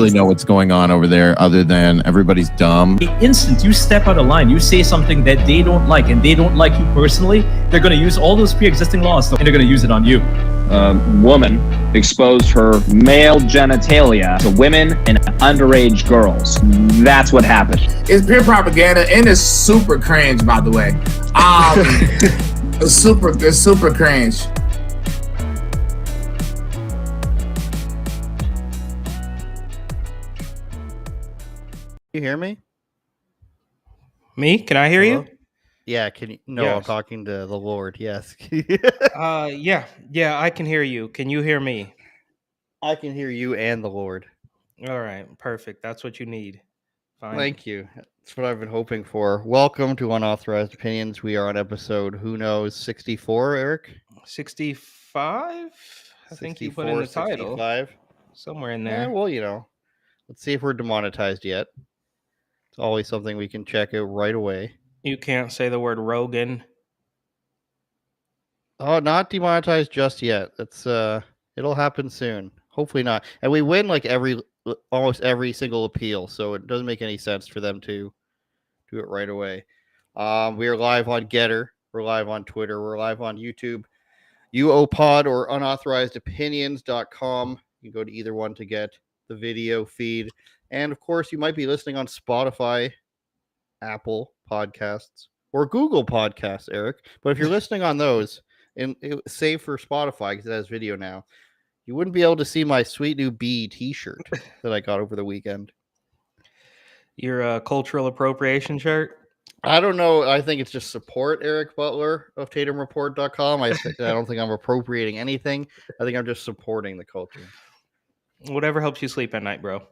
really know what's going on over there other than everybody's dumb. The instant you step out of line, you say something that they don't like and they don't like you personally, they're going to use all those pre-existing laws and they're going to use it on you. A woman exposed her male genitalia to women and underage girls. That's what happened. It's pure propaganda and it's super cringe, by the way. It's super cringe. You hear me? Me? Can I hear Hello? you? Yeah, can you? No, I'm Yes. talking to the Lord. Yes. Yeah, I can hear you. Can you hear me? I can hear you and the Lord. All right, perfect. That's what you need. Fine. Thank you. That's what I've been hoping for. Welcome to Unauthorized Opinions. We are on episode, who knows, 64, Eric? 65? I think you put in the title. 65. Somewhere in Yeah, there. well, let's see if we're demonetized yet. It's always something we can check out right away. You can't say the word Rogan. Oh, not demonetized just yet. That's it'll happen soon. Hopefully not. And we win like almost every single appeal, so it doesn't make any sense for them to do it right away. We are live on Getter, we're live on Twitter, we're live on YouTube, UOPod or unauthorizedopinions.com. You can go to either one to get the video feed. And of course, you might be listening on Spotify, Apple Podcasts, or Google Podcasts, Eric. But if you're listening on those, save for Spotify because it has video now, you wouldn't be able to see my sweet new B t-shirt that I got over the weekend. Your cultural appropriation shirt? I don't know. I think it's just support Eric Butler of TatumReport.com. I don't think I'm appropriating anything. I think I'm just supporting the culture. Whatever helps you sleep at night, bro.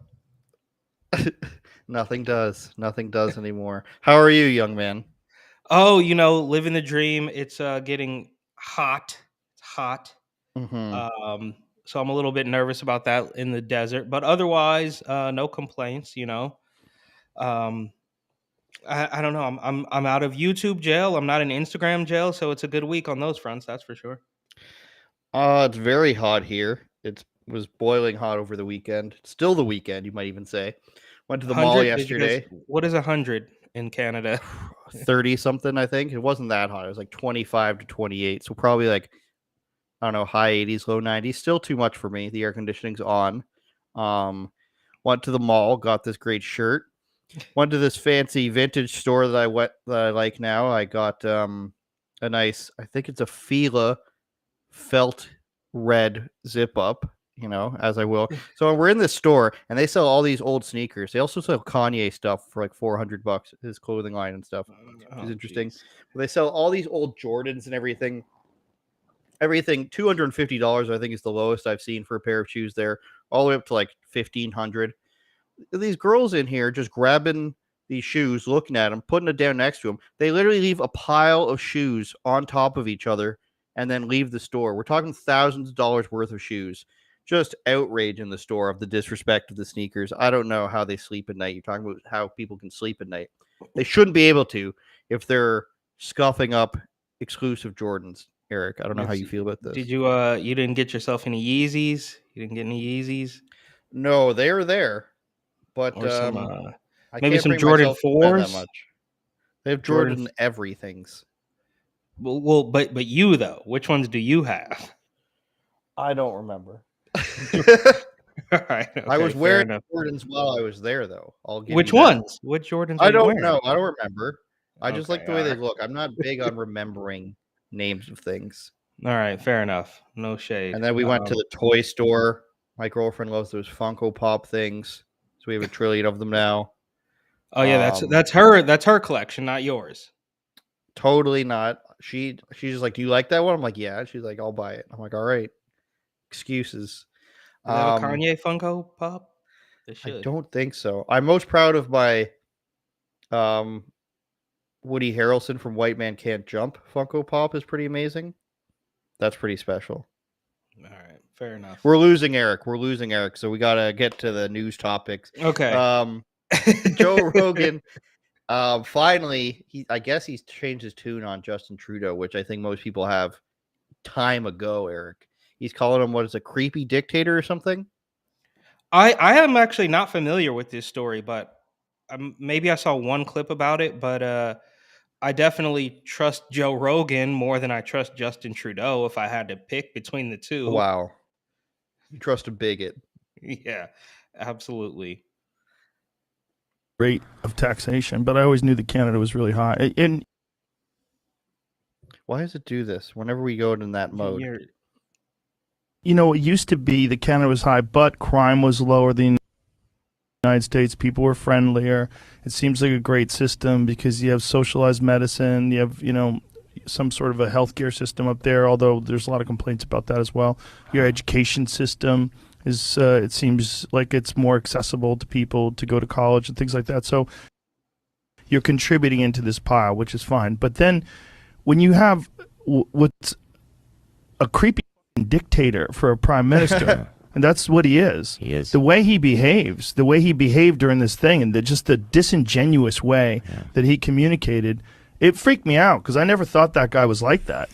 Nothing does. Nothing does anymore. How are you, young man? Oh, living the dream. It's getting hot. It's hot. Mm-hmm. So I'm a little bit nervous about that in the desert, but otherwise, no complaints. I don't know. I'm out of YouTube jail. I'm not in Instagram jail, so it's a good week on those fronts. That's for sure. It's very hot here. It was boiling hot over the weekend. It's still the weekend, you might even say. Went to the mall yesterday. What is 100 in Canada? 30 something, I think. It wasn't that hot. It was like 25 to 28. So probably like, I don't know, high 80s, low 90s. Still too much for me. The air conditioning's on. Went to the mall, got this great shirt. Went to this fancy vintage store that I like now. I got a nice, I think it's a Fila felt red zip up, as I will. So we're in this store and they sell all these old sneakers. They also sell Kanye stuff for like $400, his clothing line and stuff. It's interesting. They sell all these old Jordans and everything. $250, I think, is the lowest I've seen for a pair of shoes there, all the way up to like $1,500. These girls in here just grabbing these shoes, looking at them, putting it down next to them. They literally leave a pile of shoes on top of each other and then leave the store. We're talking thousands of dollars worth of shoes. Just outrage in the store of the disrespect of the sneakers. I don't know how they sleep at night. You're talking about how people can sleep at night. They shouldn't be able to if they're scuffing up exclusive Jordans. Eric, I don't know how you feel about this. Did you you didn't get yourself any Yeezys? You didn't get any Yeezys? No, they are there. But maybe some Jordan 4s. That much. They have Jordan everythings. Well, but you though, which ones do you have? I don't remember. All right, okay, I was wearing Jordans while I was there, though. Which ones? What Jordans? I don't know. I don't remember. I just like the way they right. look. I'm not big on remembering names of things. All right, fair enough. No shade. And then we went to the toy store. My girlfriend loves those Funko Pop things. So we have 1 trillion of them now. Oh yeah, that's her collection, not yours. Totally not. She's just like, do you like that one? I'm like, yeah. She's like, I'll buy it. I'm like, all right. Excuses. Is that a Kanye Funko Pop? I don't think so. I'm most proud of my Woody Harrelson from White Man Can't Jump Funko Pop is pretty amazing. That's pretty special. All right, fair enough. We're losing Eric. So we gotta get to the news topics. Okay. Joe Rogan. Finally, I guess he's changed his tune on Justin Trudeau, which I think most people have time ago, Eric. He's calling him, what is a creepy dictator or something? I am actually not familiar with this story, but maybe I saw one clip about it. But I definitely trust Joe Rogan more than I trust Justin Trudeau if I had to pick between the two. Wow. You trust a bigot. Yeah, absolutely. Rate of taxation, but I always knew that Canada was really high. And Why does it do this whenever we go in that mode? you know, it used to be that Canada was high, but crime was lower than the United States. People were friendlier. It seems like a great system because you have socialized medicine. You have, you know, some sort of a healthcare system up there, although there's a lot of complaints about that as well. Your education system is, it seems like it's more accessible to people to go to college and things like that. So you're contributing into this pile, which is fine. But then when you have what's a creepy dictator for a prime minister, and that's what he is. He is. The way he behaves, the way he behaved during this thing, and just the disingenuous way that he communicated, it freaked me out because I never thought that guy was like that.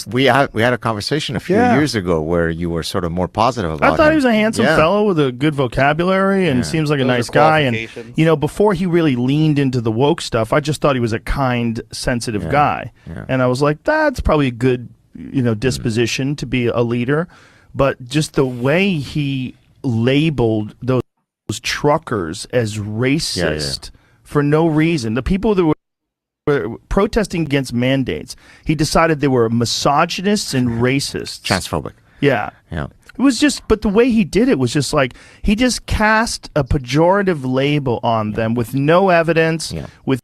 We had a conversation a few years ago where you were sort of more positive about I thought him. he was a handsome fellow with a good vocabulary and seems like a nice guy. And you know, before he really leaned into the woke stuff, I just thought he was a kind, sensitive guy. And I was like, that's probably a good, you know, disposition to be a leader. But just the way he labeled those truckers as racist for no reason, the people that were protesting against mandates, he decided they were misogynists and racists. Transphobic. Yeah. Yeah. It was just, but the way he did it was just like, he just cast a pejorative label on them with no evidence, with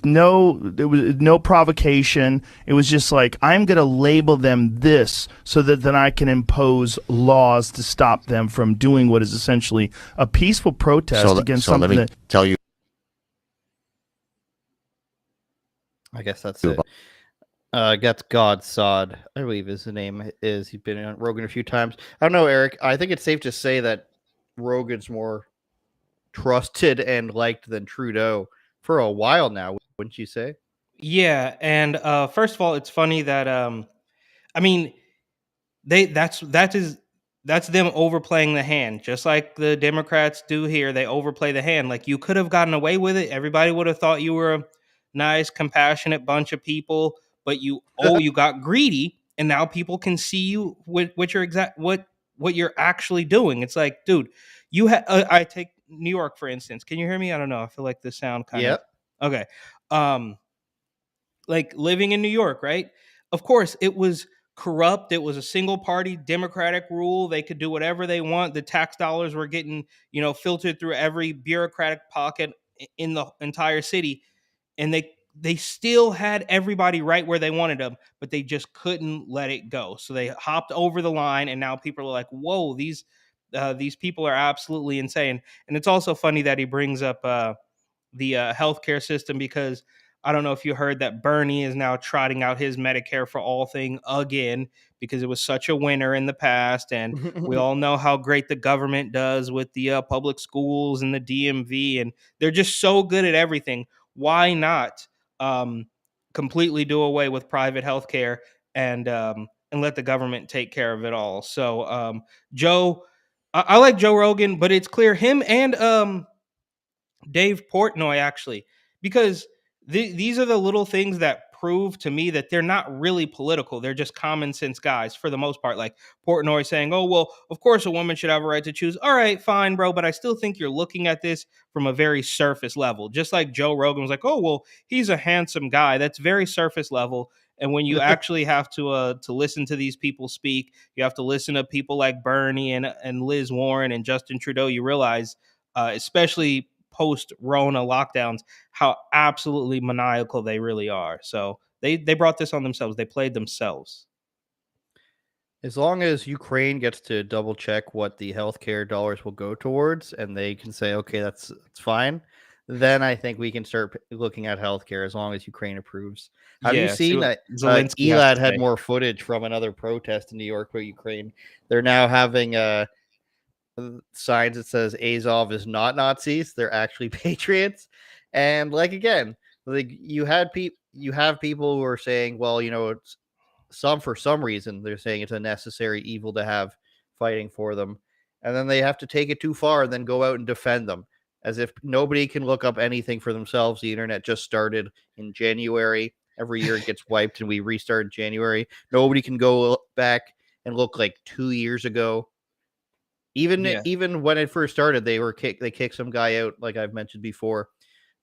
there was no provocation. It was just like, I'm going to label them this so that then I can impose laws to stop them from doing what is essentially a peaceful protest against something let me tell you. I guess that's it. That's Godsod, I believe his name is. He's been on Rogan a few times. I don't know, Eric. I think it's safe to say that Rogan's more trusted and liked than Trudeau for a while now, wouldn't you say? Yeah, and first of all, it's funny that I mean, that's them overplaying the hand, just like the Democrats do here. They overplay the hand. Like, you could have gotten away with it. Everybody would have thought you were a nice, compassionate bunch of people, but you got greedy, and now people can see you with what you're actually doing. It's like, dude, I take New York for instance. Can you hear me? I don't know. I feel like the sound kind of okay. Like living in New York, right? Of course, it was corrupt. It was a single party Democratic rule. They could do whatever they want. The tax dollars were getting, filtered through every bureaucratic pocket in the entire city. And they still had everybody right where they wanted them, but they just couldn't let it go. So they hopped over the line, and now people are like, whoa, these people are absolutely insane. And it's also funny that he brings up the healthcare system, because I don't know if you heard that Bernie is now trotting out his Medicare for all thing again, because it was such a winner in the past. And we all know how great the government does with the public schools and the DMV, and they're just so good at everything. Why not completely do away with private healthcare and let the government take care of it all? So I like Joe Rogan, but it's clear him and Dave Portnoy, actually, because these are the little things that prove to me that they're not really political. They're just common sense guys for the most part. Like Portnoy saying, oh, well, of course a woman should have a right to choose. All right, fine, bro. But I still think you're looking at this from a very surface level. Just like Joe Rogan was like, oh, well, he's a handsome guy. That's very surface level. And when you actually have to listen to these people speak, you have to listen to people like Bernie and Liz Warren and Justin Trudeau, you realize, especially post-Rona lockdowns, how absolutely maniacal they really are. So they brought this on themselves. They played themselves. As long as Ukraine gets to double check what the healthcare dollars will go towards, and they can say, okay, that's fine, then I think we can start looking at healthcare, as long as Ukraine approves. Have you seen that Elad had more footage from another protest in New York with Ukraine? They're now having signs that says Azov is not Nazis, they're actually patriots. And like, again, like you have people who are saying, well, it's for some reason they're saying it's a necessary evil to have fighting for them. and then they have to take it too far and then go out and defend them, as if nobody can look up anything for themselves. The internet just started in January. Every year it gets wiped and we restart in January. Nobody can go back and look like 2 years ago. Even when it first started, they kicked some guy out, like I've mentioned before,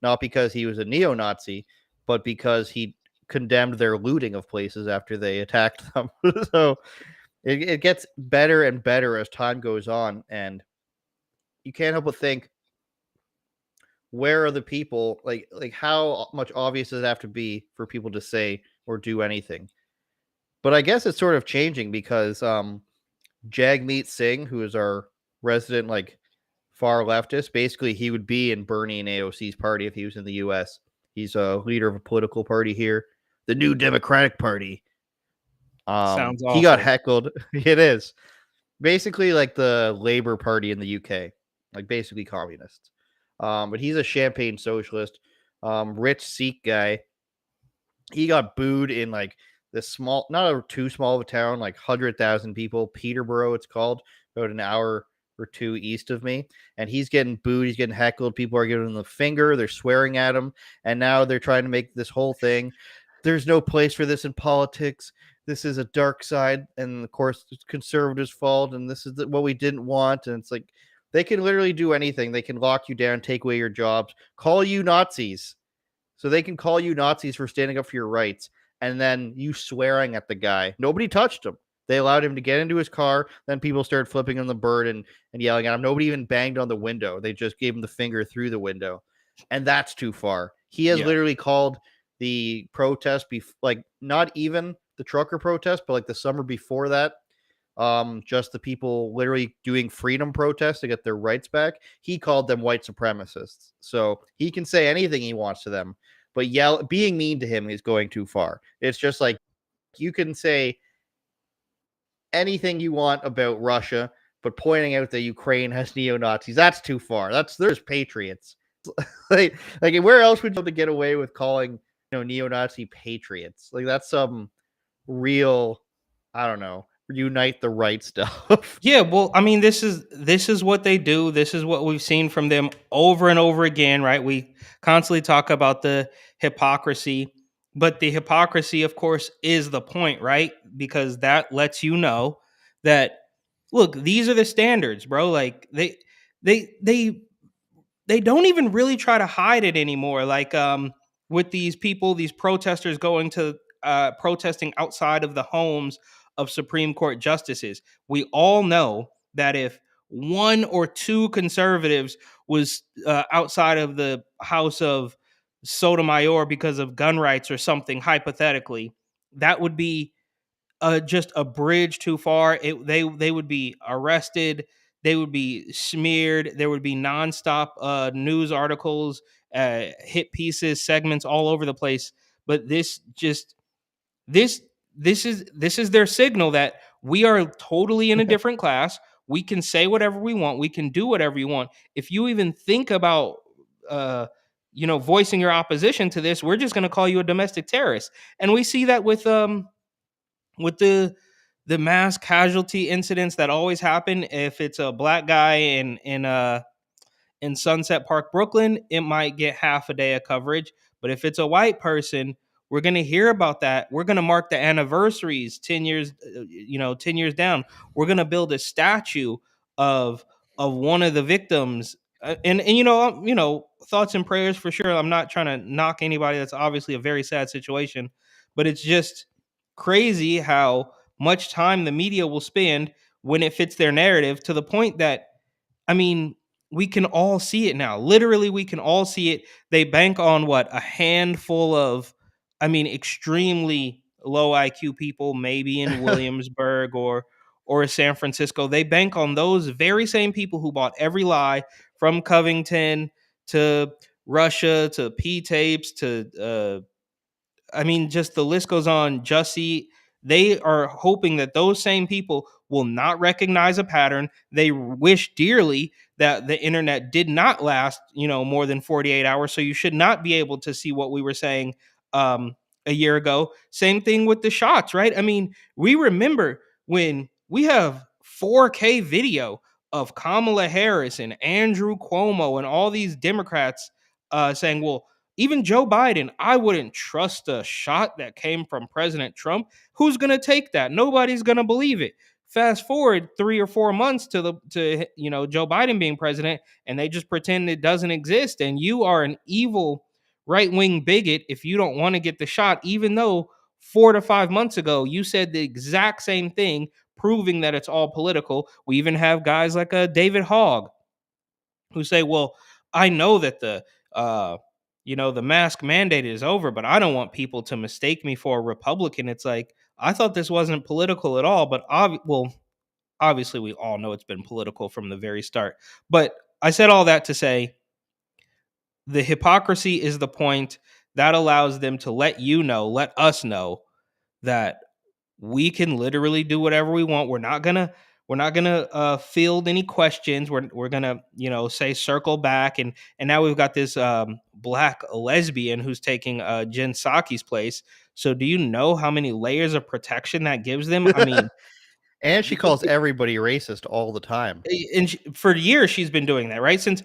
not because he was a neo-Nazi, but because he condemned their looting of places after they attacked them. So it gets better and better as time goes on, and you can't help but think, where are the people? Like how much obvious does it have to be for people to say or do anything? But I guess it's sort of changing because Jagmeet Singh, who is our resident far leftist, basically he would be in Bernie and AOC's party if he was in the US. He's a leader of a political party here, the New Democratic Party. Sounds awful. He got heckled. It is basically like the Labour Party in the UK, like basically communists. But he's a champagne socialist, rich Sikh guy. He got booed in like this small, not too small of a town, like 100,000 people, Peterborough, it's called, about an hour or two east of me. And he's getting booed. He's getting heckled. People are giving him the finger. They're swearing at him. And now they're trying to make this whole thing. There's no place for this in politics. This is a dark side. And of course, it's conservatives' fault. And this is what we didn't want. And it's like, they can literally do anything. They can lock you down, take away your jobs, call you Nazis. So they can call you Nazis for standing up for your rights. And then you swearing at the guy. Nobody touched him. They allowed him to get into his car. Then people started flipping him the bird and yelling at him. Nobody even banged on the window. They just gave him the finger through the window. And that's too far. He has literally called the protest, not even the trucker protest, but like the summer before that, just the people literally doing freedom protests to get their rights back. He called them white supremacists. So he can say anything he wants to them, but being mean to him is going too far. It's just like, you can say anything you want about Russia, but pointing out that Ukraine has neo-Nazis, that's too far. There's patriots. like where else would you be able to get away with calling neo-Nazi patriots? Like that's some real, I don't know, unite the right stuff. Yeah, well, I mean, this is what they do. This is what we've seen from them over and over again, right? We constantly talk about the hypocrisy, but the hypocrisy, of course, is the point, right? Because that lets you know that, look, these are the standards, bro. Like they don't even really try to hide it anymore. Like with these people, these protesters going to protesting outside of the homes of Supreme Court justices. We all know that if one or two conservatives was outside of the house of Sotomayor because of gun rights or something, hypothetically, that would be just a bridge too far. They would be arrested. They would be smeared. There would be nonstop news articles, hit pieces, segments all over the place. But this is their signal that we are totally in a different class. We can say whatever we want. We can do whatever you want. If you even think about voicing your opposition to this, we're just going to call you a domestic terrorist. And we see that with the mass casualty incidents that always happen. If it's a black guy in Sunset Park, Brooklyn, it might get half a day of coverage. But if it's a white person, we're going to hear about that. We're going to mark the anniversaries 10 years, 10 years down. We're going to build a statue of one of the victims. And thoughts and prayers for sure. I'm not trying to knock anybody. That's obviously a very sad situation, but it's just crazy how much time the media will spend when it fits their narrative, to the point that, I mean, we can all see it now. Literally, we can all see it. They bank on a handful of, extremely low IQ people, maybe in Williamsburg or San Francisco. They bank on those very same people who bought every lie, from Covington to Russia to P-tapes to, just the list goes on. Jussie. They are hoping that those same people will not recognize a pattern. They wish dearly that the internet did not last, more than 48 hours. So you should not be able to see what we were saying a year ago. Same thing with the shots, right? I mean, we remember when we have 4K video of Kamala Harris and Andrew Cuomo and all these Democrats saying, well, even Joe Biden, I wouldn't trust a shot that came from President Trump. Who's going to take that? Nobody's going to believe it. Fast forward 3 or 4 months to Joe Biden being president, and they just pretend it doesn't exist. And you are an evil right-wing bigot if you don't want to get the shot, even though 4 to 5 months ago you said the exact same thing, proving that it's all political. We even have guys like David Hogg who say, well, I know that the mask mandate is over, but I don't want people to mistake me for a Republican. It's like, I thought this wasn't political at all, but obviously we all know it's been political from the very start. But I said all that to say the hypocrisy is the point that allows them to let us know that we can literally do whatever we want. We're not gonna field any questions. We're gonna say circle back, and now we've got this black lesbian who's taking Jen Psaki's place. So do you know how many layers of protection that gives them? I mean, and she calls everybody racist all the time. And for years she's been doing that, right? Since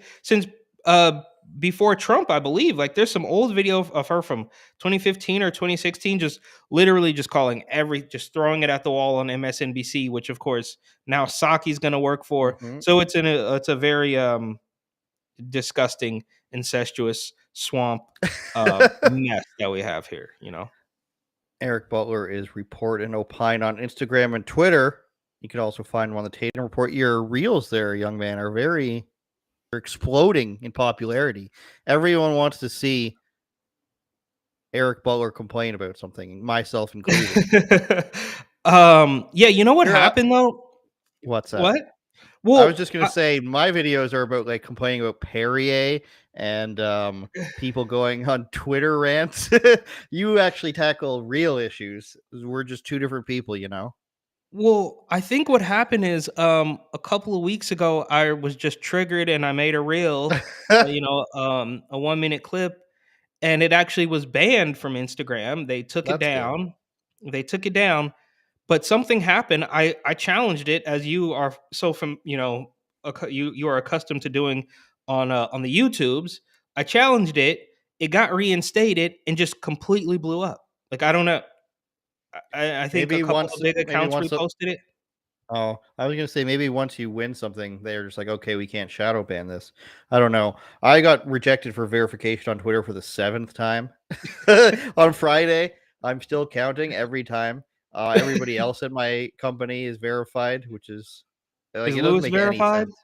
before Trump, I believe. Like, there's some old video of her from 2015 or 2016, just literally just calling just throwing it at the wall on MSNBC, which of course now Psaki's going to work for. Mhm. So it's a very disgusting, incestuous swamp mess that we have here. Eric Butler is Report and Opine on Instagram and Twitter. You can also find him on the Tatum Report. Your reels there, young man, are exploding in popularity. Everyone wants to see Eric Butler complain about something, myself included. Yeah, you know what happened though? What's that? What? Well, I was just gonna say my videos are about like complaining about Perrier and people going on Twitter rants. You actually tackle real issues. We're just two different people, Well, I think what happened is a couple of weeks ago I was just triggered and I made a reel, a 1-minute clip, and it actually was banned from Instagram. They took it down. They took it down, but something happened. I challenged it, as you are you are accustomed to doing on the YouTubes. I challenged it. It got reinstated and just completely blew up. Like, I don't know. I think Maybe a couple once- of big maybe accounts once a- reposted it. Oh, I was gonna say maybe once you win something, they're just like, okay, we can't shadow ban this. I don't know. I got rejected for verification on Twitter for the 7th time on Friday. I'm still counting every time. Everybody else at my company is verified, which is like, Is it doesn't Lewis make any verified? sense.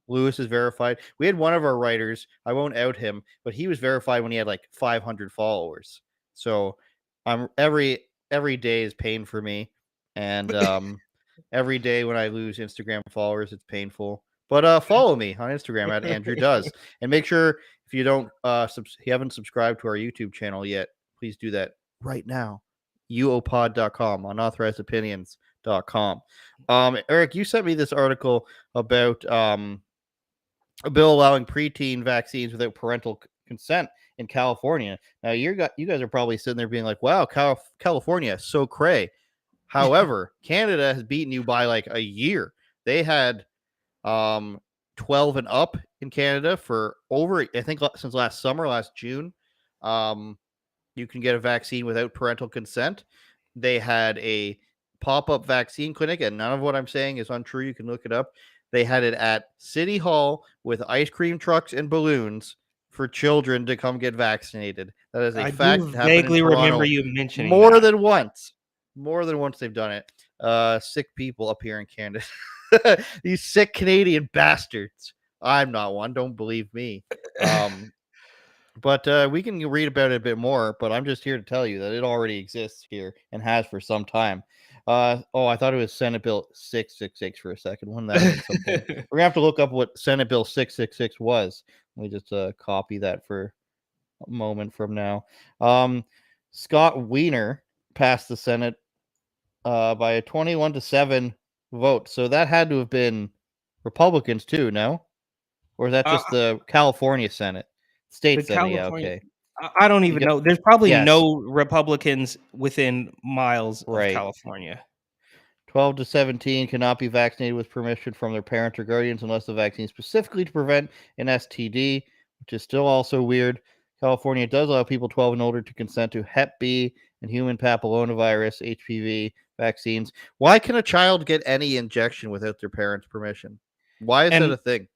Lewis is verified. We had one of our writers, I won't out him, but he was verified when he had like 500 followers. So I'm every day is pain for me, and every day when I lose Instagram followers, it's painful. But follow me on Instagram at Andrew Does, and make sure if you don't you haven't subscribed to our YouTube channel yet, please do that right now. uopod.com, unauthorizedopinions.com. Eric, you sent me this article about a bill allowing preteen vaccines without parental consent in California. Now you guys are probably sitting there being like, "Wow, California, so cray." However, Canada has beaten you by like a year. They had 12 and up in Canada for over, I think, since last June. You can get a vaccine without parental consent. They had a pop-up vaccine clinic, and none of what I'm saying is untrue. You can look it up. They had it at City Hall with ice cream trucks and balloons for children to come get vaccinated. That is a fact. I vaguely remember you mentioning more that. than once. More than once they've done it. Sick people up here in Canada. These sick Canadian bastards. I'm not one. Don't believe me. But we can read about it a bit more. But I'm just here to tell you that it already exists here and has for some time. I thought it was Senate Bill 666 for a second. Wouldn't that mean something? We're gonna have to look up what Senate Bill 666 was. Let me just copy that for a moment from now. Scott Wiener passed the Senate by a 21-7 vote. So that had to have been Republicans too, no? Or is that just the California Senate? State Senate, yeah, okay. I don't even know. There's probably Yes. no Republicans within miles of Right. California. 12 to 17 cannot be vaccinated with permission from their parents or guardians unless the vaccine is specifically to prevent an STD, which is still also weird. California does allow people 12 and older to consent to Hep B and human papillomavirus (HPV) vaccines. Why can a child get any injection without their parents' permission? Why is that And a thing?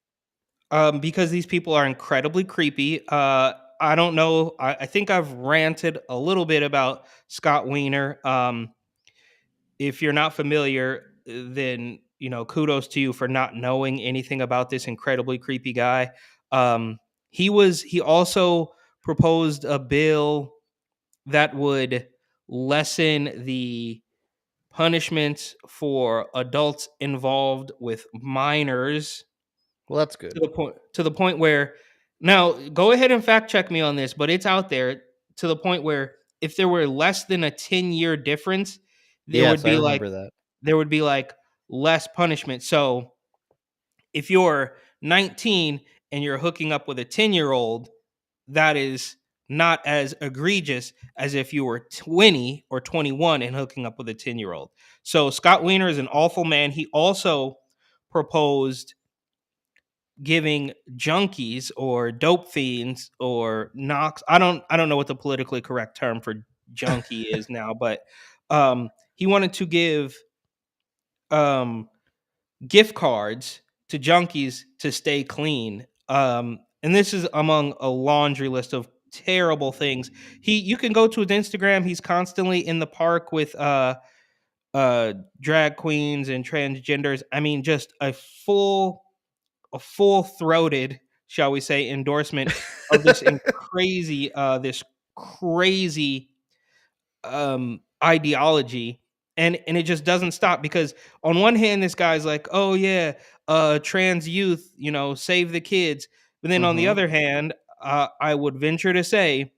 because these people are incredibly creepy. I don't know. I think I've ranted a little bit about Scott Wiener. If you're not familiar, then kudos to you for not knowing anything about this incredibly creepy guy. Um, he also proposed a bill that would lessen the punishments for adults involved with minors Well, that's good. to the point where, now go ahead and fact check me on this, but it's out there, to the point where if there were less than a 10-year difference, there would Yes, I be like remember that. there would be like less punishment. So if you're 19 and you're hooking up with a 10-year-old, that is not as egregious as if you were 20 or 21 and hooking up with a 10-year-old. So Scott Wiener is an awful man. He also proposed giving junkies or dope fiends or knocks. I don't know what the politically correct term for junkie is now, but he wanted to give gift cards to junkies to stay clean. And this is among a laundry list of terrible things. You can go to his Instagram. He's constantly in the park with drag queens and transgenders. I mean, just a full-throated, shall we say, endorsement of this crazy ideology, and it just doesn't stop. Because on one hand, this guy's like, oh yeah, trans youth, save the kids, but then on the other hand, I would venture to say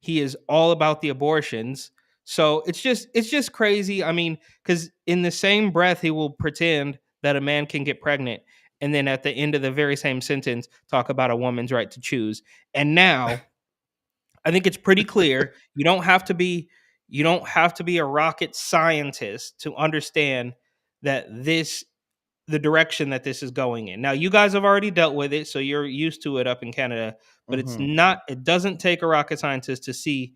he is all about the abortions. So it's just crazy. I mean, because in the same breath he will pretend that a man can get pregnant, and then at the end of the very same sentence talk about a woman's right to choose. And now I think it's pretty clear you don't have to be a rocket scientist to understand that the direction that this is going in. Now, you guys have already dealt with it, so you're used to it up in Canada, but it doesn't take a rocket scientist to see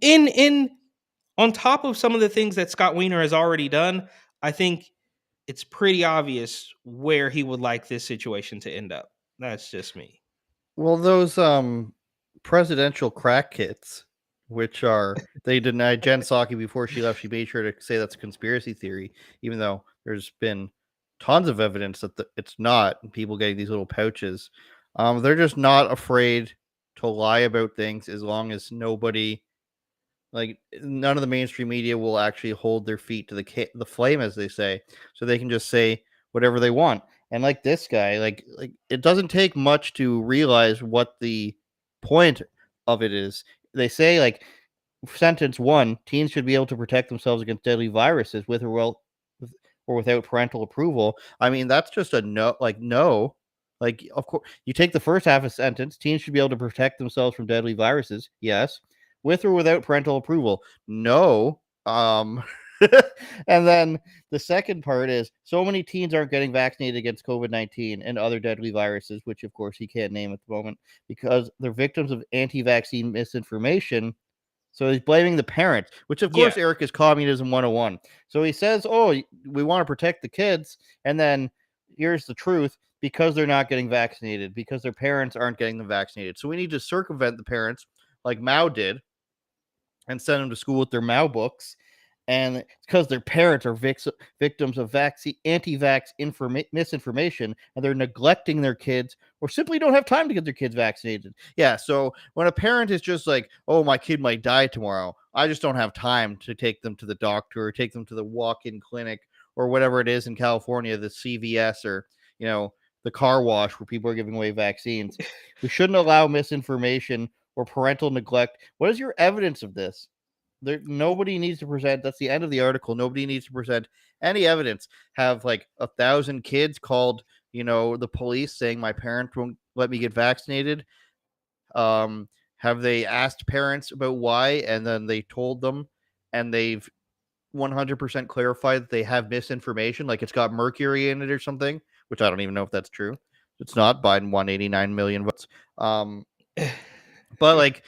in on top of some of the things that Scott Wiener has already done. I think it's pretty obvious where he would like this situation to end up. That's just me. Well, those presidential crack kits, which are they denied Jen Psaki before she left. She made sure to say that's a conspiracy theory, even though there's been tons of evidence that it's not. People getting these little pouches, they're just not afraid to lie about things as long as nobody, like none of the mainstream media, will actually hold their feet to the flame, as they say, so they can just say whatever they want. And like this guy, like it doesn't take much to realize what the point of it is. They say, like, sentence one: teens should be able to protect themselves against deadly viruses with or without parental approval. I mean, that's just a no. Like, no. Like, of course, you take the first half of the sentence: teens should be able to protect themselves from deadly viruses. Yes. With or without parental approval. No. And then the second part is, so many teens aren't getting vaccinated against COVID-19 and other deadly viruses, which of course he can't name at the moment, because they're victims of anti-vaccine misinformation. So he's blaming the parents, which of course, Eric, is communism 101. So he says, oh, we want to protect the kids. And then here's the truth: because they're not getting vaccinated, because their parents aren't getting them vaccinated. So we need to circumvent the parents like Mao did and send them to school with their Mao books. And it's because their parents are victims of anti-vax misinformation, and they're neglecting their kids or simply don't have time to get their kids vaccinated. Yeah, so when a parent is just like, oh, my kid might die tomorrow, I just don't have time to take them to the doctor or take them to the walk-in clinic or whatever it is in California, the CVS, or, the car wash where people are giving away vaccines. We shouldn't allow misinformation or parental neglect. What is your evidence of this? Nobody needs to present. That's the end of the article. Nobody needs to present any evidence. Have like 1,000 kids called, the police saying my parents won't let me get vaccinated. Have they asked parents about why, and then they told them, and they've 100% clarify that they have misinformation, like it's got mercury in it or something, which I don't even know if that's true. It's not. Biden won 89 million votes. But like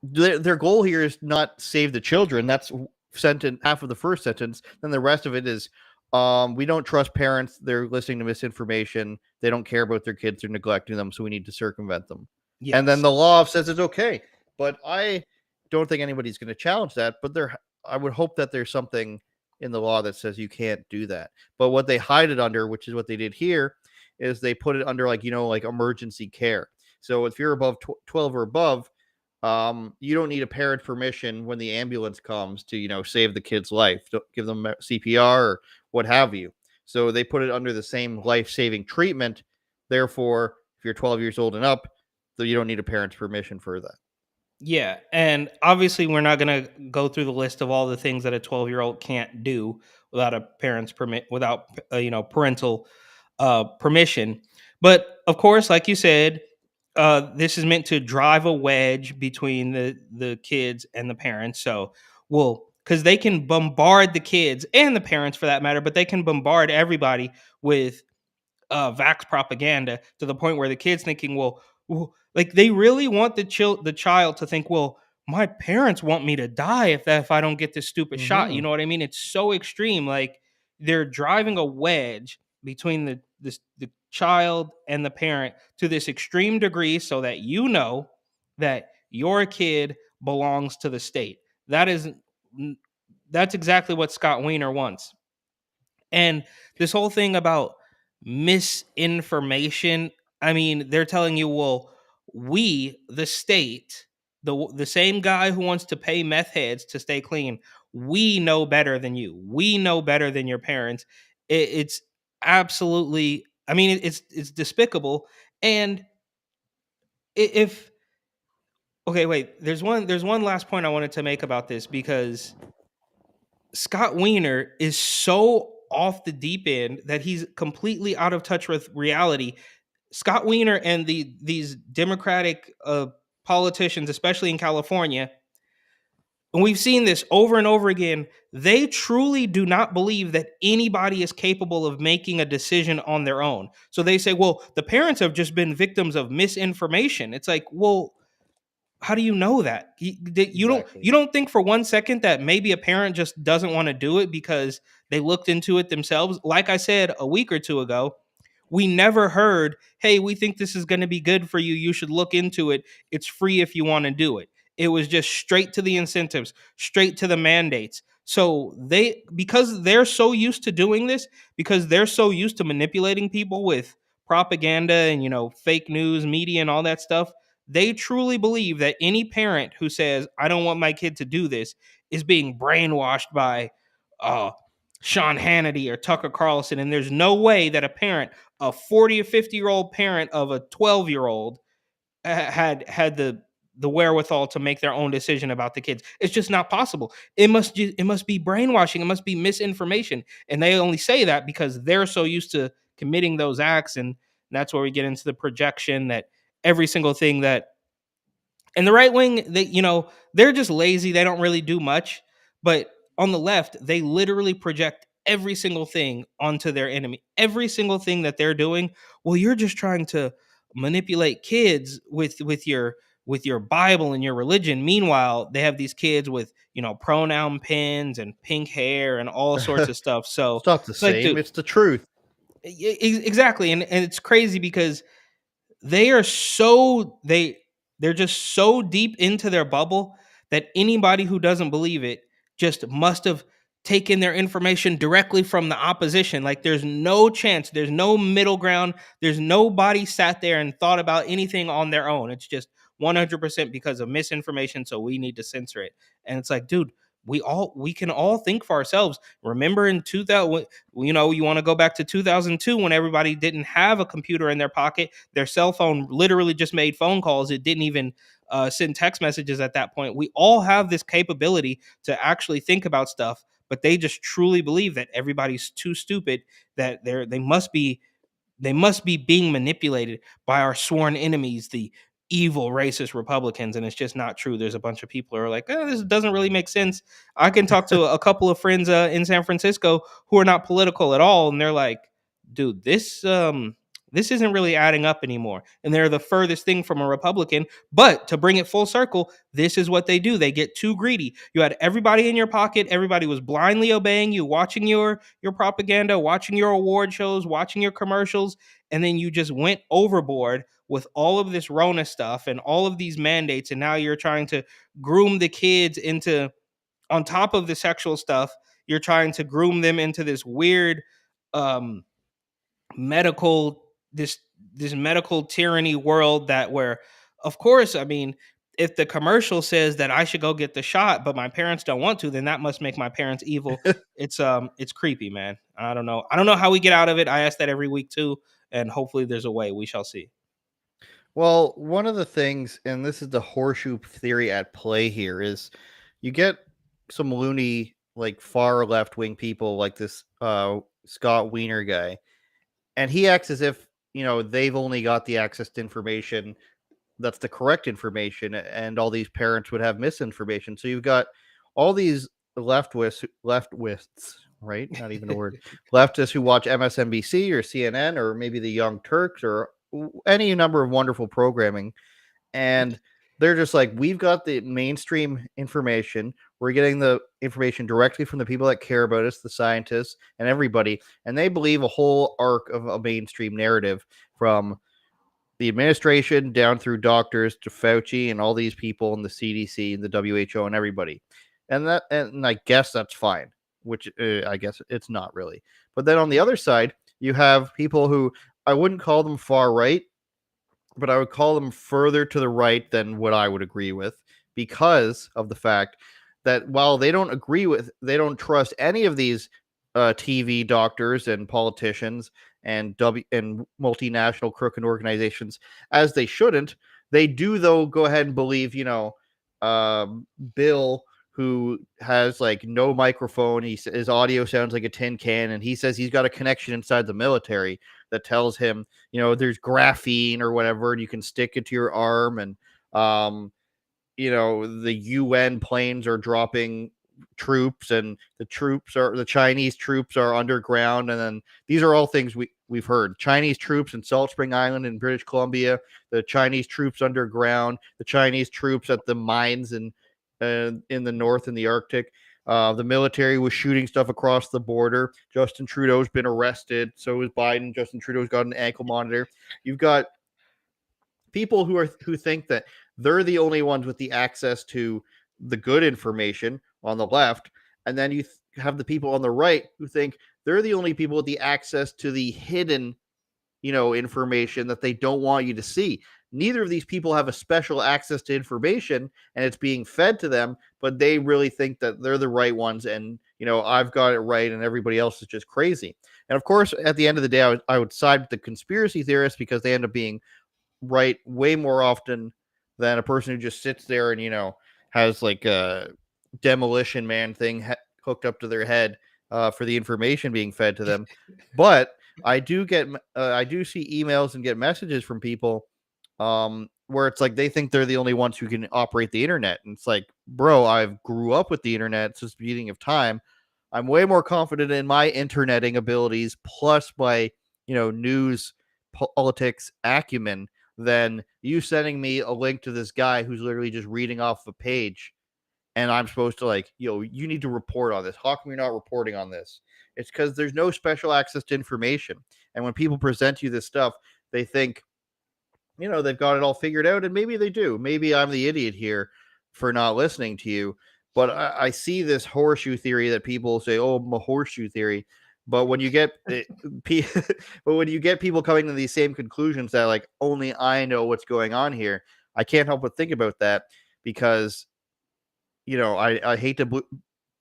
their goal here is not save the children. That's sentence half of the first sentence. Then the rest of it is we don't trust parents. They're listening to misinformation. They don't care about their kids. They're neglecting them. So we need to circumvent them. Yes. And then the law says it's okay. But I don't think anybody's going to challenge that. But I would hope that there's something in the law that says you can't do that. But what they hide it under, which is what they did here, is they put it under like emergency care. So if you're above 12 or above, you don't need a parent's permission when the ambulance comes to save the kid's life. Don't give them CPR or what have you. So they put it under the same life-saving treatment. Therefore, if you're 12 years old and up, you don't need a parent's permission for that. Yeah, and obviously we're not going to go through the list of all the things that a 12-year-old can't do without a parent's without parental permission. But of course, like you said, this is meant to drive a wedge between the kids and the parents. So, because they can bombard the kids and the parents for that matter, but they can bombard everybody with vax propaganda to the point where the kid's thinking, well, like they really want the child to think, well, my parents want me to die if I don't get this stupid shot. You know what I mean? It's so extreme. Like they're driving a wedge between the child and the parent to this extreme degree so that that your kid belongs to the state. That's exactly what Scott Wiener wants. And this whole thing about misinformation, I mean, they're telling you, well, we, the state, the same guy who wants to pay meth heads to stay clean, we know better than you. We know better than your parents. It's absolutely, I mean, it's despicable. And if okay, wait, there's one last point I wanted to make about this, because Scott Wiener is so off the deep end that he's completely out of touch with reality. Scott Wiener and these Democratic politicians, especially in California, and we've seen this over and over again, they truly do not believe that anybody is capable of making a decision on their own. So they say, well, the parents have just been victims of misinformation. It's like, well, how do you know that? You don't think for 1 second that maybe a parent just doesn't want to do it because they looked into it themselves? Like I said a week or two ago, we never heard, hey, we think this is going to be good for you. You should look into it. It's free if you want to do it. It was just straight to the incentives, straight to the mandates. So because they're so used to doing this, because they're so used to manipulating people with propaganda and fake news, media, and all that stuff, they truly believe that any parent who says, I don't want my kid to do this, is being brainwashed by Sean Hannity or Tucker Carlson. And there's no way that a 40 or 50-year-old parent of a 12-year-old had the wherewithal to make their own decision about the kids. It's just not possible. It must be brainwashing. It must be misinformation. And they only say that because they're so used to committing those acts. And that's where we get into the projection that every single thing that, and the right wing, they're just lazy. They don't really do much. But on the left, they literally project every single thing onto their enemy. Every single thing that they're doing. Well, you're just trying to manipulate kids with your Bible and your religion. Meanwhile, they have these kids with pronoun pins and pink hair and all sorts of stuff. So it's not the same. Dude, it's the truth. Exactly, and it's crazy because they're just so deep into their bubble that anybody who doesn't believe it just must have taken their information directly from the opposition. Like there's no chance, there's no middle ground, there's nobody sat there and thought about anything on their own. It's just 100% because of misinformation, so we need to censor it. And it's like, dude, we can all think for ourselves. Remember in 2000, you want to go back to 2002 when everybody didn't have a computer in their pocket. Their cell phone literally just made phone calls. It didn't even send text messages at that point. We all have this capability to actually think about stuff, but they just truly believe that everybody's too stupid, that they must be being manipulated by our sworn enemies, the evil racist Republicans, and it's just not true. There's a bunch of people who are like, this doesn't really make sense. I can talk to a couple of friends in San Francisco who are not political at all, and they're like, dude, this isn't really adding up anymore. And they're the furthest thing from a Republican. But to bring it full circle, this is what they do. They get too greedy. You had everybody in your pocket. Everybody was blindly obeying you, watching your propaganda, watching your award shows, watching your commercials. And then you just went overboard with all of this Rona stuff and all of these mandates. And now you're trying to groom the kids into, on top of the sexual stuff, you're trying to groom them into this weird medical this medical tyranny world that where, of course, I mean, if the commercial says that I should go get the shot but my parents don't want to, then that must make my parents evil. It's creepy, man. I don't know how we get out of it. I ask that every week too, and hopefully there's a way. We shall see. Well, one of the things, and this is the horseshoe theory at play here, is you get some loony, like far left wing people like this Scott Wiener guy, and he acts as if, they've only got the access to information that's the correct information, and all these parents would have misinformation. So you've got all these leftists, right? Not even a word. Leftists who watch MSNBC or CNN or maybe the Young Turks or any number of wonderful programming, and they're just like, we've got the mainstream information. We're getting the information directly from the people that care about us, the scientists and everybody, and they believe a whole arc of a mainstream narrative from the administration down through doctors to Fauci and all these people in the CDC and the WHO and everybody. And I guess that's fine, which I guess it's not really. But then on the other side, you have people who I wouldn't call them far right, but I would call them further to the right than what I would agree with, because of the fact that while they don't trust any of these TV doctors and politicians and multinational crooked organizations, as they shouldn't. They do, though, go ahead and believe, Bill, who has like no microphone. His audio sounds like a tin can, and he says he's got a connection inside the military that tells him, there's graphene or whatever, and you can stick it to your arm, and the UN planes are dropping troops, and the Chinese troops are underground, and then these are all things we've heard. Chinese troops in Salt Spring Island in British Columbia, the Chinese troops underground, the Chinese troops at the mines in the north in the Arctic. The military was shooting stuff across the border. Justin Trudeau's been arrested. So is Biden. Justin Trudeau's got an ankle monitor. You've got people who think that they're the only ones with the access to the good information on the left, and then you have the people on the right who think they're the only people with the access to the hidden, information that they don't want you to see. Neither of these people have a special access to information, and it's being fed to them, but they really think that they're the right ones, and I've got it right, and everybody else is just crazy. And of course, at the end of the day, I would side with the conspiracy theorists, because they end up being right way more often than a person who just sits there and has like a Demolition Man thing hooked up to their head for the information being fed to them. But I do see emails and get messages from people where it's like they think they're the only ones who can operate the internet, and it's like, bro, I've grew up with the internet since the beginning of time. I'm way more confident in my interneting abilities plus my news politics acumen than you sending me a link to this guy who's literally just reading off a page, and I'm supposed to you need to report on this. How come you're not reporting on this? It's because there's no special access to information. And when people present you this stuff, they think, they've got it all figured out, and maybe they do. Maybe I'm the idiot here for not listening to you. But I see this horseshoe theory that people say, "Oh, my horseshoe theory." But when you get people coming to these same conclusions that like only I know what's going on here, I can't help but think about that, because I hate to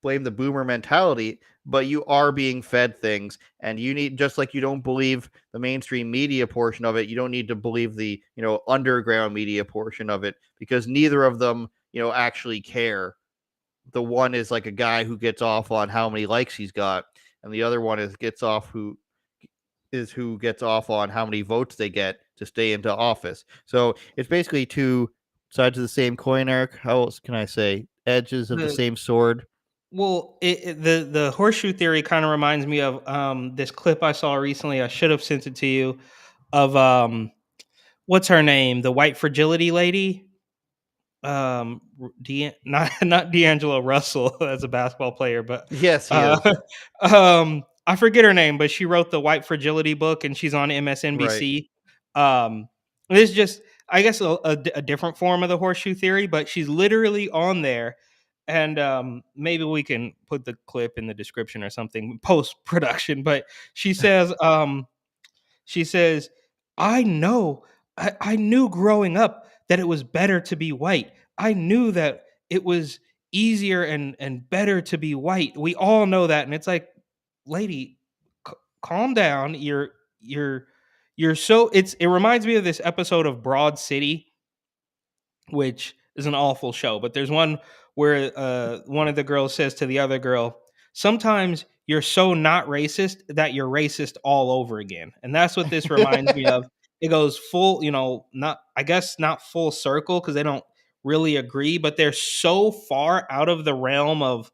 blame the boomer mentality, but you are being fed things, and you need, just like you don't believe the mainstream media portion of it, you don't need to believe the underground media portion of it, because neither of them actually care. The one is like a guy who gets off on how many likes he's got, and the other one gets off who is who gets off on how many votes they get to stay into office. So it's basically two sides of the same coin, Eric. How else can I say? Edges of the same sword. Well, the horseshoe theory kind of reminds me of this clip I saw recently. I should have sent it to you of what's her name, the white fragility lady. Not D'Angelo Russell as a basketball player, but Yes, he is. I forget her name, but she wrote the White Fragility book, and she's on Right. MSNBC. It's just, I guess, a different form of the horseshoe theory, but she's literally on there. And maybe we can put the clip in the description or something post production. But she says, I know, I knew growing up that it was better to be white. I knew that it was easier and better to be white. We all know that. And it's like, lady, calm down. You're so, it reminds me of this episode of Broad City, which is an awful show. But there's one where one of the girls says to the other girl, sometimes you're so not racist that you're racist all over again. And that's what this reminds me of. It goes full, not, I guess not full circle because they don't really agree, but they're so far out of the realm of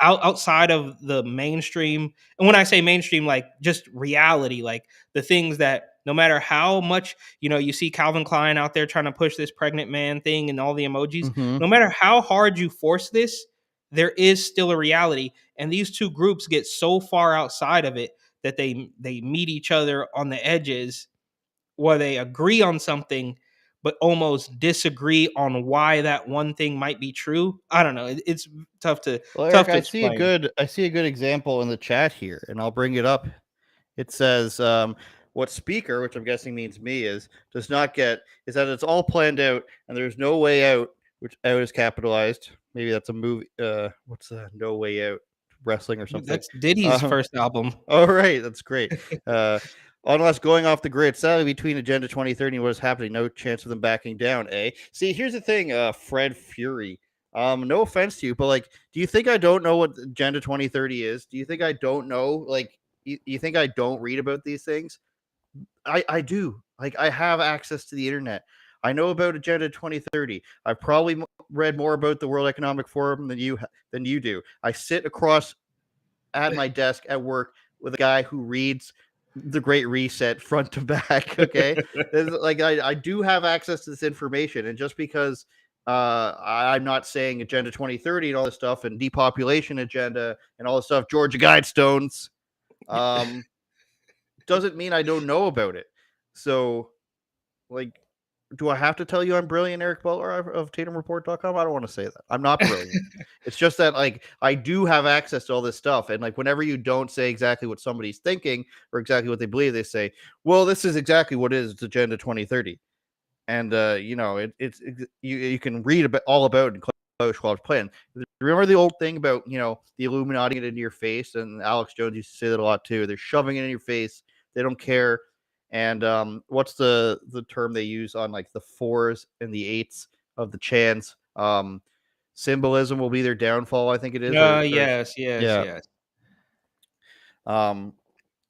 outside of the mainstream. And when I say mainstream, like just reality, like the things that no matter how much, you see Calvin Klein out there trying to push this pregnant man thing and all the emojis, Mhm. no matter how hard you force this, there is still a reality. And these two groups get so far outside of it that they meet each other on the edges where they agree on something but almost disagree on why that one thing might be true. I don't know. It's tough to Well, tough Eric, to explain. I see a good example in the chat here, and I'll bring it up. It says, what speaker, which I'm guessing means me, is that it's all planned out and there's no way out, which out is capitalized. Maybe that's a movie. What's No Way Out? Wrestling or something. That's Diddy's first album. All right, that's great. Unless going off the grid, sadly, between Agenda 2030 and what is happening, no chance of them backing down, eh? See, here's the thing, Fred Fury. No offense to you, but like, do you think I don't know what Agenda 2030 is? Do you think I don't know? Like, you think I don't read about these things? I do. Like, I have access to the internet. I know about Agenda 2030. I've probably read more about the World Economic Forum than you do. I sit across at my desk at work with a guy who reads the Great Reset front to back. Okay, like I do have access to this information, and just because I'm not saying Agenda 2030 and all this stuff and depopulation agenda and all this stuff, Georgia Guidestones, doesn't mean I don't know about it. So, like, do I have to tell you I'm brilliant, Eric Butler of TatumReport.com? I don't want to say that. I'm not brilliant. It's just that, like, I do have access to all this stuff. And, like, whenever you don't say exactly what somebody's thinking or exactly what they believe, they say, well, this is exactly what it is. It's Agenda 2030. And, you can read all about it in Klaus Schwab's plan. Remember the old thing about, the Illuminati it into your face? And Alex Jones used to say that a lot, too. They're shoving it in your face. They don't care. And what's the term they use on like the 4s and the 8s of the chants? Symbolism will be their downfall, I think it is. Yes.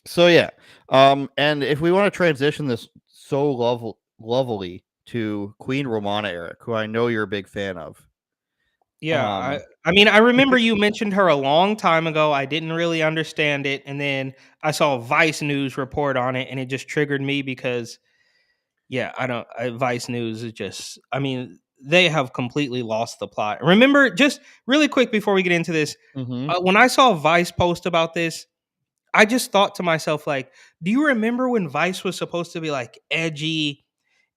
So yeah. And if we want to transition this so lovely to Queen Romana, Eric, who I know you're a big fan of. Yeah, I mean, I remember you mentioned her a long time ago. I didn't really understand it, and then I saw a Vice News report on it, and it just triggered me because, yeah, Vice News is just, I mean, they have completely lost the plot. Remember, just really quick before we get into this, when I saw Vice post about this, I just thought to myself, like, do you remember when Vice was supposed to be like edgy,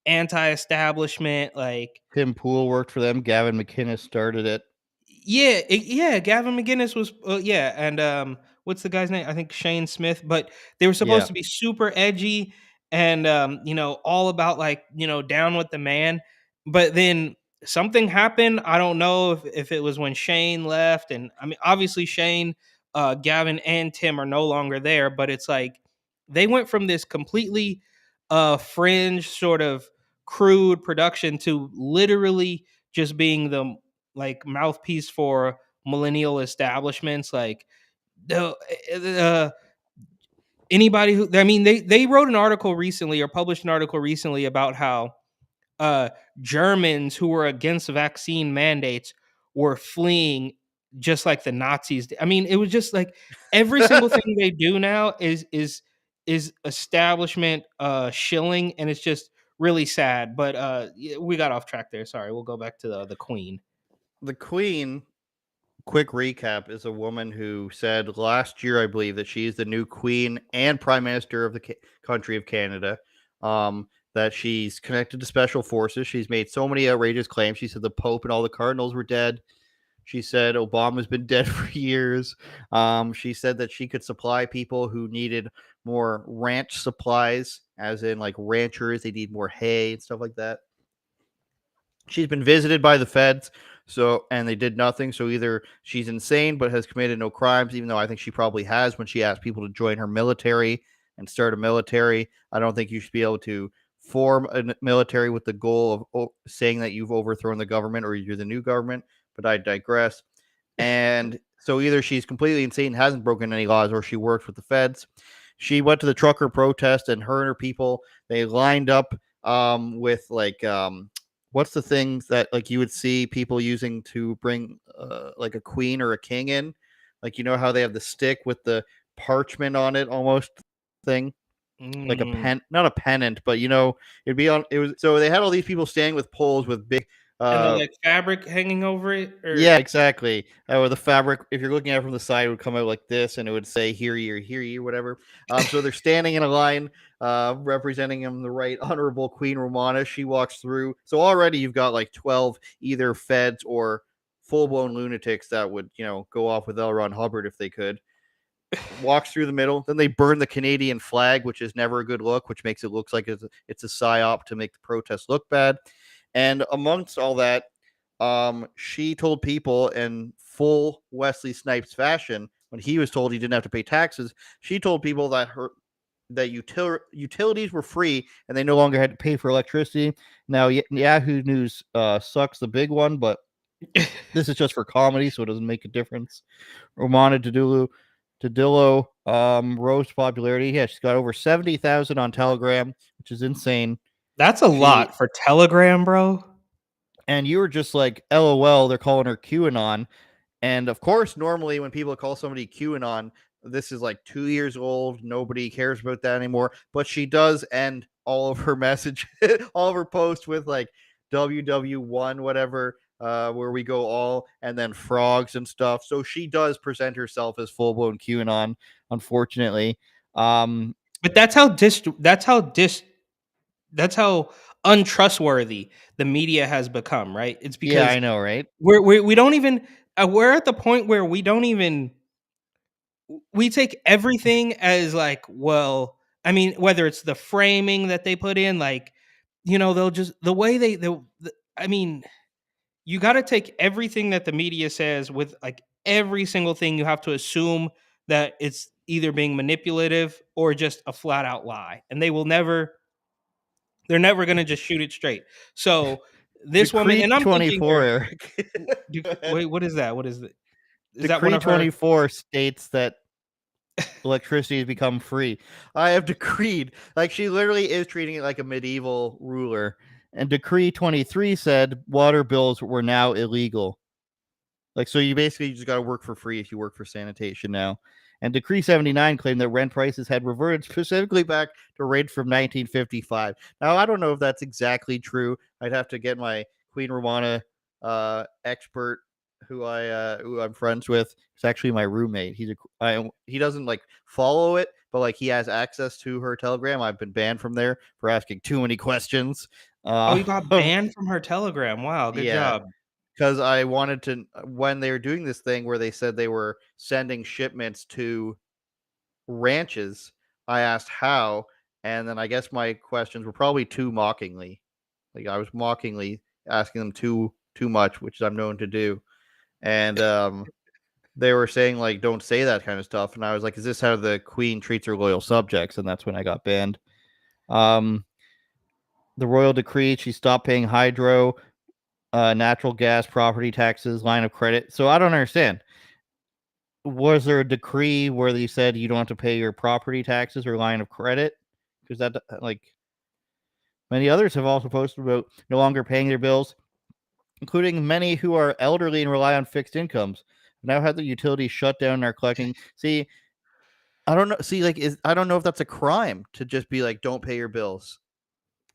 anti-establishment, like Tim Pool worked for them. Gavin McInnes started it. Yeah, Gavin McInnes was, and what's the guy's name? I think Shane Smith. But they were supposed to be super edgy and all about like down with the man. But then something happened. I don't know if it was when Shane left, and I mean obviously Shane, Gavin, and Tim are no longer there. But it's like they went from this completely fringe sort of crude production to literally just being the like mouthpiece for millennial establishments. Like the anybody who, I mean, they wrote an article recently or published an article recently about how Germans who were against vaccine mandates were fleeing just like the Nazis did. I mean, it was just like every single thing they do now is establishment shilling, and it's just really sad. But we got off track there. Sorry. We'll go back to the Queen. The Queen, quick recap, is a woman who said last year, I believe, that she's the new Queen and Prime Minister of the country of Canada. That she's connected to special forces. She's made so many outrageous claims. She said the Pope and all the cardinals were dead. She said Obama's been dead for years. She said that she could supply people who needed more ranch supplies, as in like ranchers. They need more hay and stuff like that. She's been visited by the feds, and they did nothing. So either she's insane but has committed no crimes, even though I think she probably has when she asked people to join her military and start a military. I don't think you should be able to form a military with the goal of saying that you've overthrown the government or you're the new government, but I digress. And so either she's completely insane, hasn't broken any laws, or she works with the feds. She went to the trucker protest, and her people, they lined up with like what's the things that like you would see people using to bring like a queen or a king in, like, you know how they have the stick with the parchment on it almost thing, like a pen, not a pennant, but it'd be on. It was, so they had all these people standing with poles with big and the like fabric hanging over it. Yeah, exactly. Or the fabric, if you're looking at it from the side, it would come out like this, and it would say "Hear ye" or "Hear ye" or whatever. So they're standing in a line, representing him, the Right Honorable Queen Romana. She walks through. So already you've got like 12 either feds or full-blown lunatics that would, go off with L. Ron Hubbard if they could. Walks through the middle. Then they burn the Canadian flag, which is never a good look, which makes it look like it's a psyop to make the protest look bad. And amongst all that, she told people in full Wesley Snipes fashion, when he was told he didn't have to pay taxes, she told people that utilities were free and they no longer had to pay for electricity. Now, Yahoo News sucks the big one, but this is just for comedy, so it doesn't make a difference. Romana Tadillo rose to popularity. Yeah, she's got over 70,000 on Telegram, which is insane. That's a lot for Telegram, bro. And you were just like, LOL, they're calling her QAnon. And of course, normally when people call somebody QAnon, this is like 2 years old. Nobody cares about that anymore. But she does end all of her message, all of her posts with like WW1, whatever, where we go all, and then frogs and stuff. So she does present herself as full-blown QAnon, unfortunately. But that's how untrustworthy the media has become, right? It's because, yeah, I know, right? We don't even we're at the point where we take everything as like, well, I mean, whether it's the framing that they put in, like, they'll just the way I mean, you got to take everything that the media says with like every single thing. You have to assume that it's either being manipulative or just a flat out lie, and they're never going to just shoot it straight. So this Decree woman, and I'm 24, thinking, Eric. wait, what is that? What is it? Is Decree that one of her? 24 states that electricity has become free. I have decreed. Like, she literally is treating it like a medieval ruler. And Decree 23 said water bills were now illegal. Like, so you basically just got to work for free if you work for sanitation now. And Decree 79 claimed that rent prices had reverted specifically back to rates from 1955. Now, I don't know if that's exactly true. I'd have to get my Queen Romana expert, who I'm friends with. It's actually my roommate. He doesn't like follow it, but like he has access to her Telegram. I've been banned from there for asking too many questions. You got banned from her Telegram. Wow, good job. Because I wanted to, when they were doing this thing where they said they were sending shipments to ranches, I asked how, and then I guess my questions were probably too mockingly. Like, I was mockingly asking them too much, which I'm known to do. And they were saying, like, don't say that kind of stuff. And I was like, is this how the Queen treats her loyal subjects? And that's when I got banned. The royal decree, she stopped paying hydro, natural gas, property taxes, line of credit. So I don't understand. Was there a decree where they said you don't have to pay your property taxes or line of credit? Because that, like, many others have also posted about no longer paying their bills, including many who are elderly and rely on fixed incomes. Now have the utilities shut down and are collecting. See, I don't know. See, like, I don't know if that's a crime to just be like, don't pay your bills.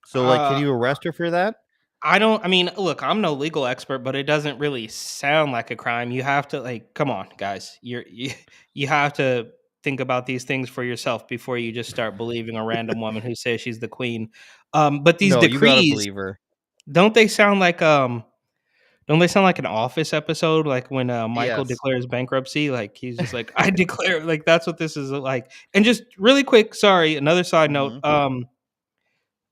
So, like, can you arrest her for that? I mean, look, I'm no legal expert, but it doesn't really sound like a crime. You have to, like, come on, guys. You have to think about these things for yourself before you just start believing a random woman who says she's the queen. But these No, you gotta decrees, believe her. don't they sound like don't they sound like an Office episode, like when Michael Yes. declares bankruptcy? Like he's just like, I declare, like that's what this is like. And just really quick, sorry, another side note.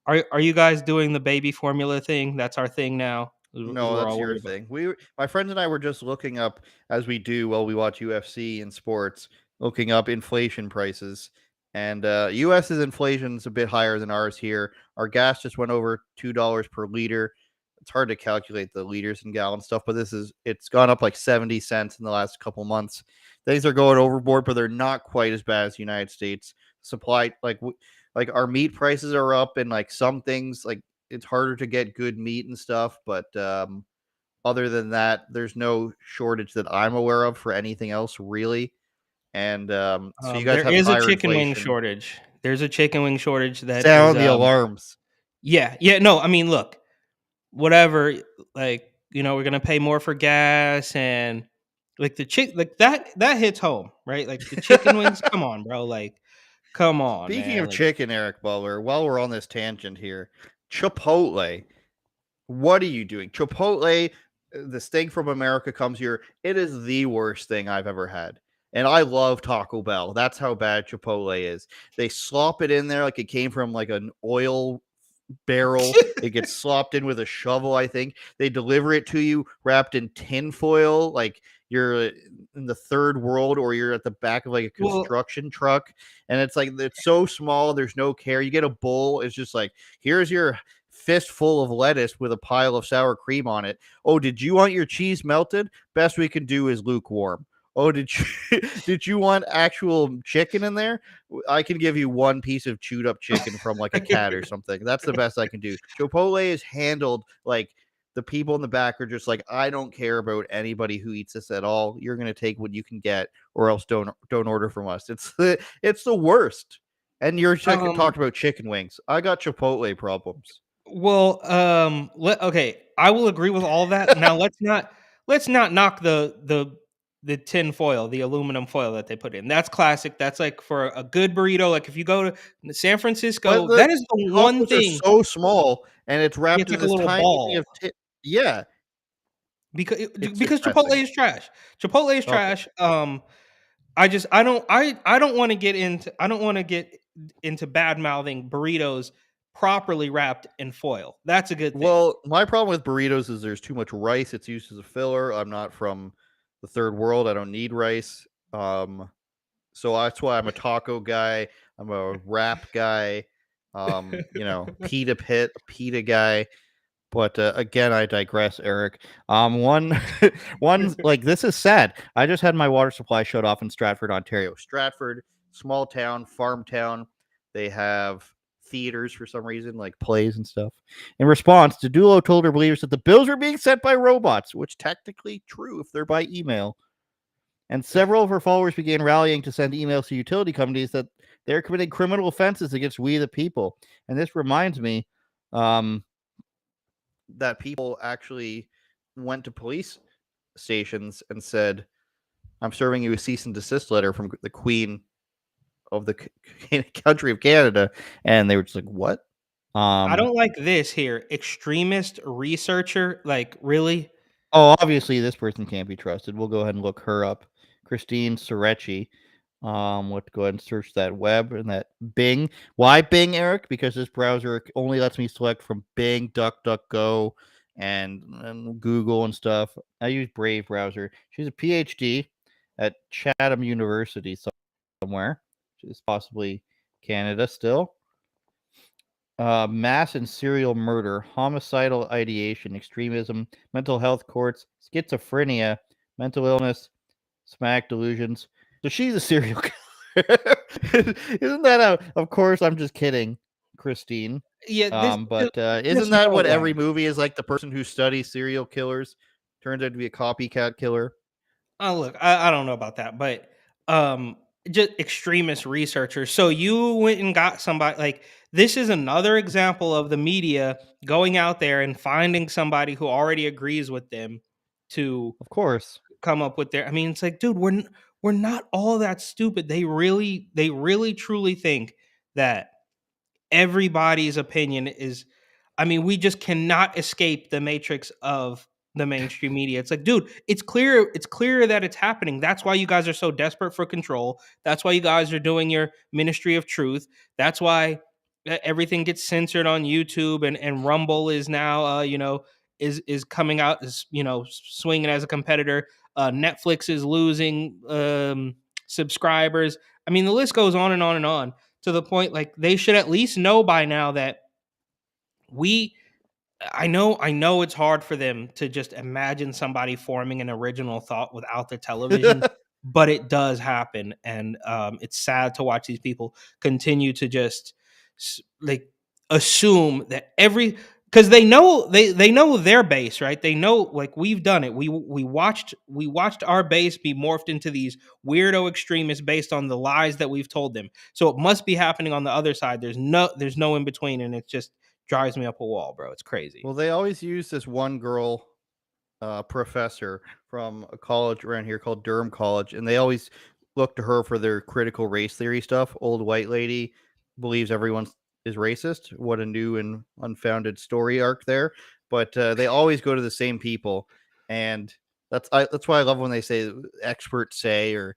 Are you guys doing the baby formula thing? That's our thing now. Is No, we're that's all your worried about. thing. My friends and I were just looking up, as we do while we watch UFC and sports, looking up inflation prices. And US's inflation is a bit higher than ours here. Our gas just went over $2 per liter. It's hard to calculate the liters and gallon stuff, but it's gone up like 70 cents in the last couple months. Things are going overboard, but they're not quite as bad as the United States. Supply, like our meat prices are up, and like some things, like it's harder to get good meat and stuff, but other than that, there's no shortage that I'm aware of for anything else really. And so you guys There have is a higher chicken wing inflation. shortage. There's a chicken wing shortage that is Sound the alarms. yeah, yeah, no, I mean, look, whatever, like, we're gonna pay more for gas and like like that hits home, right? Like the chicken wings, come on, bro. Like, come on, Speaking man. of Like, chicken, Eric Butler, while we're on this tangent here, Chipotle, what are you doing? Chipotle, this thing from America comes here. It is the worst thing I've ever had. And I love Taco Bell. That's how bad Chipotle is. They slop it in there like it came from like an oil barrel. It gets slopped in with a shovel, I think. They deliver it to you wrapped in tinfoil, like you're in the third world or you're at the back of like a well, construction truck. And it's like, it's so small. There's no care. You get a bowl. It's just like, here's your fistful of lettuce with a pile of sour cream on it. Oh, did you want your cheese melted? Best we can do is lukewarm. Oh, did you did you want actual chicken in there? I can give you one piece of chewed up chicken from like a cat or something. That's the best I can do. Chipotle is handled like the people in the back are just like, I don't care about anybody who eats this at all. You're gonna take what you can get, or else don't order from us. It's the worst. And you're talking about chicken wings. I got Chipotle problems. well, okay, I will agree with all that. Now let's not knock the tin foil, the aluminum foil that they put in. That's classic. That's like for a good burrito. Like if you go to San But Francisco, the that is the one tacos are thing. so small, and it's Yeah, wrapped it's in like a this little tiny thing ball of yeah, because it's because Chipotle depressing. is trash. Chipotle is Okay. trash. I don't want to get into bad mouthing burritos properly wrapped in foil. That's a good thing. Well, my problem with burritos is there's too much rice. It's used as a filler. I'm not from the third world. I don't need rice. So that's why I'm a taco guy. I'm a wrap guy. Pita guy. But again, I digress, Eric. One like this is sad. I just had my water supply shut off in Stratford, Ontario. Stratford, small town, farm town. They have theaters for some reason, like plays and stuff. In response, Dedulo told her believers that the bills were being sent by robots, which technically true if they're by email. And several of her followers began rallying to send emails to utility companies that they're committing criminal offenses against we the people. And this reminds me, that people actually went to police stations and said, I'm serving you a cease and desist letter from the Queen of the country of Canada. And they were just like, what? I don't like this here. Extremist researcher, like really? Oh, obviously this person can't be trusted. We'll go ahead and look her up. Christine Sorecki. Let's go ahead and search that web and that Bing. Why Bing, Eric? Because this browser only lets me select from Bing, DuckDuckGo, and Google and stuff. I use Brave browser. She's a PhD at Chatham University somewhere. She's possibly Canada still. Mass and serial murder, homicidal ideation, extremism, mental health courts, schizophrenia, mental illness, Smack Delusions. So she's a serial killer. Isn't that of course, I'm just kidding, Christine. Yeah, But there's isn't that no what way. every movie is like? The person who studies serial killers turns out to be a copycat killer. Oh, look, I don't know about that, but just extremist researchers. So you went and got somebody like this is another example of the media going out there and finding somebody who already agrees with them to Of course. come up with their. I mean, it's like, dude, we're not all that stupid. They really truly think that everybody's opinion is. I mean, we just cannot escape the matrix of the mainstream media. It's like, dude, it's clear that it's happening. That's why you guys are so desperate for control. That's why you guys are doing your ministry of truth. That's why everything gets censored on YouTube, and Rumble is now is coming out as swinging as a competitor. Netflix is losing subscribers. I mean, the list goes on and on and on, to the point like they should at least know by now that we I know it's hard for them to just imagine somebody forming an original thought without the television, but it does happen, and it's sad to watch these people continue to just like assume that because they know their base, right? They know, like, we've done it. We watched our base be morphed into these weirdo extremists based on the lies that we've told them. So it must be happening on the other side. There's no in between, and it just drives me up a wall, bro. It's crazy. Well, they always use this one girl professor from a college around here called Durham College, and they always look to her for their critical race theory stuff. Old white lady believes everyone is racist. What a new and unfounded story arc there. But they always go to the same people, and that's why I love when they say experts say, or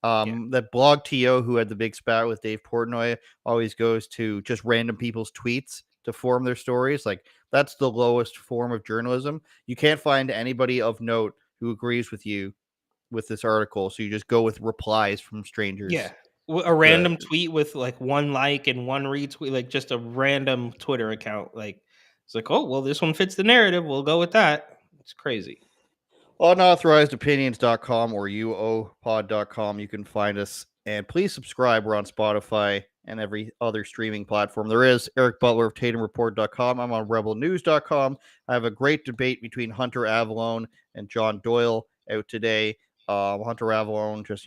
that Blog TO who had the big spat with Dave Portnoy always goes to just random people's tweets to form their stories. Like, that's the lowest form of journalism. You can't find anybody of note who agrees with you with this article, so you just go with replies from strangers. Yeah. A random tweet with like one like and one retweet, like just a random Twitter account. Like, it's like, oh, well, this one fits the narrative. We'll go with that. It's crazy. UnauthorizedOpinions.com or uopod.com. You can find us. And please subscribe. We're on Spotify and every other streaming platform there is. Eric Butler of TatumReport.com. I'm on RebelNews.com. I have a great debate between Hunter Avallone and John Doyle out today. Hunter Avallone just,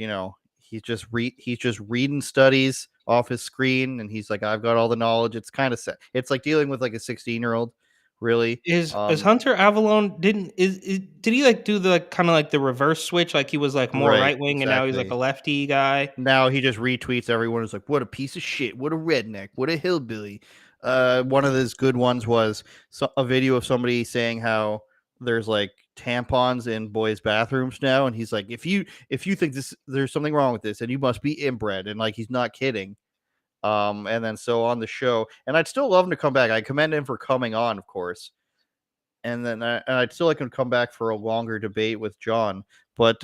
he's just reading studies off his screen, and he's like, I've got all the knowledge. It's kind of sad. It's like dealing with like a 16-year-old. Really, is Hunter Avallone did he like do the kind of like the reverse switch, like he was like more right wing, and now he's like a lefty guy? Now he just retweets everyone who's like, what a piece of shit, what a redneck, what a hillbilly. One of his good ones was a video of somebody saying how there's like tampons in boys' bathrooms now, and he's like, if you think there's something wrong with this, and you must be inbred, and like he's not kidding. And then so on the show, and I'd still love him to come back. I commend him for coming on, of course. And then I'd still like him to come back for a longer debate with John. But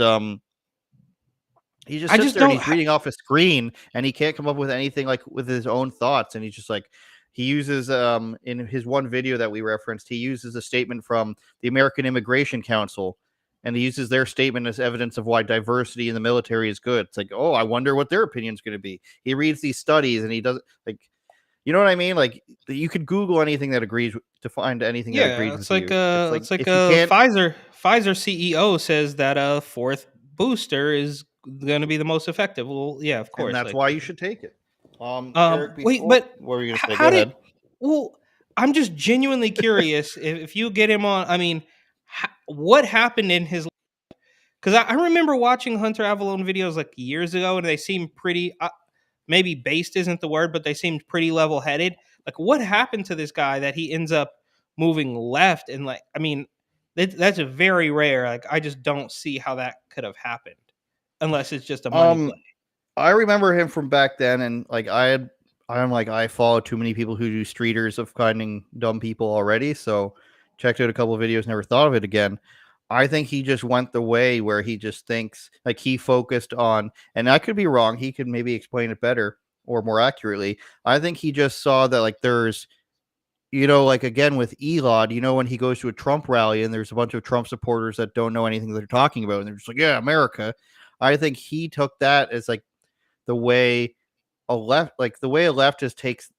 he just sits there and he's reading off a screen, and he can't come up with anything like with his own thoughts. And he's just like, he uses in his one video that we referenced, he uses a statement from the American Immigration Council. And he uses their statement as evidence of why diversity in the military is good. It's like, oh, I wonder what their opinion is going to be. He reads these studies, and he doesn't like, you know what I mean? Like, you could Google anything that agrees to find anything that agrees with you. It's like a Pfizer CEO says that a fourth booster is going to be the most effective. Well, yeah, of course. And that's why you should take it. Eric, wait, but what were you going to say? Go ahead. Well, I'm just genuinely curious if you get him on. I mean, what happened in his life? Because I remember watching Hunter Avallone videos like years ago, and they seemed pretty, maybe based isn't the word, but they seemed pretty level-headed. Like, what happened to this guy that he ends up moving left? And like, I mean, that's a very rare. Like, I just don't see how that could have happened unless it's just a money play. I remember him from back then, and like I follow too many people who do streeters of finding dumb people already, so checked out a couple of videos, never thought of it again. I think he just went the way where he just thinks, like, he focused on, and I could be wrong, he could maybe explain it better or more accurately. I think he just saw that, like, there's, like, again, with Elon, when he goes to a Trump rally and there's a bunch of Trump supporters that don't know anything they're talking about, and they're just like, yeah, America. I think he took that as like the way a leftist takes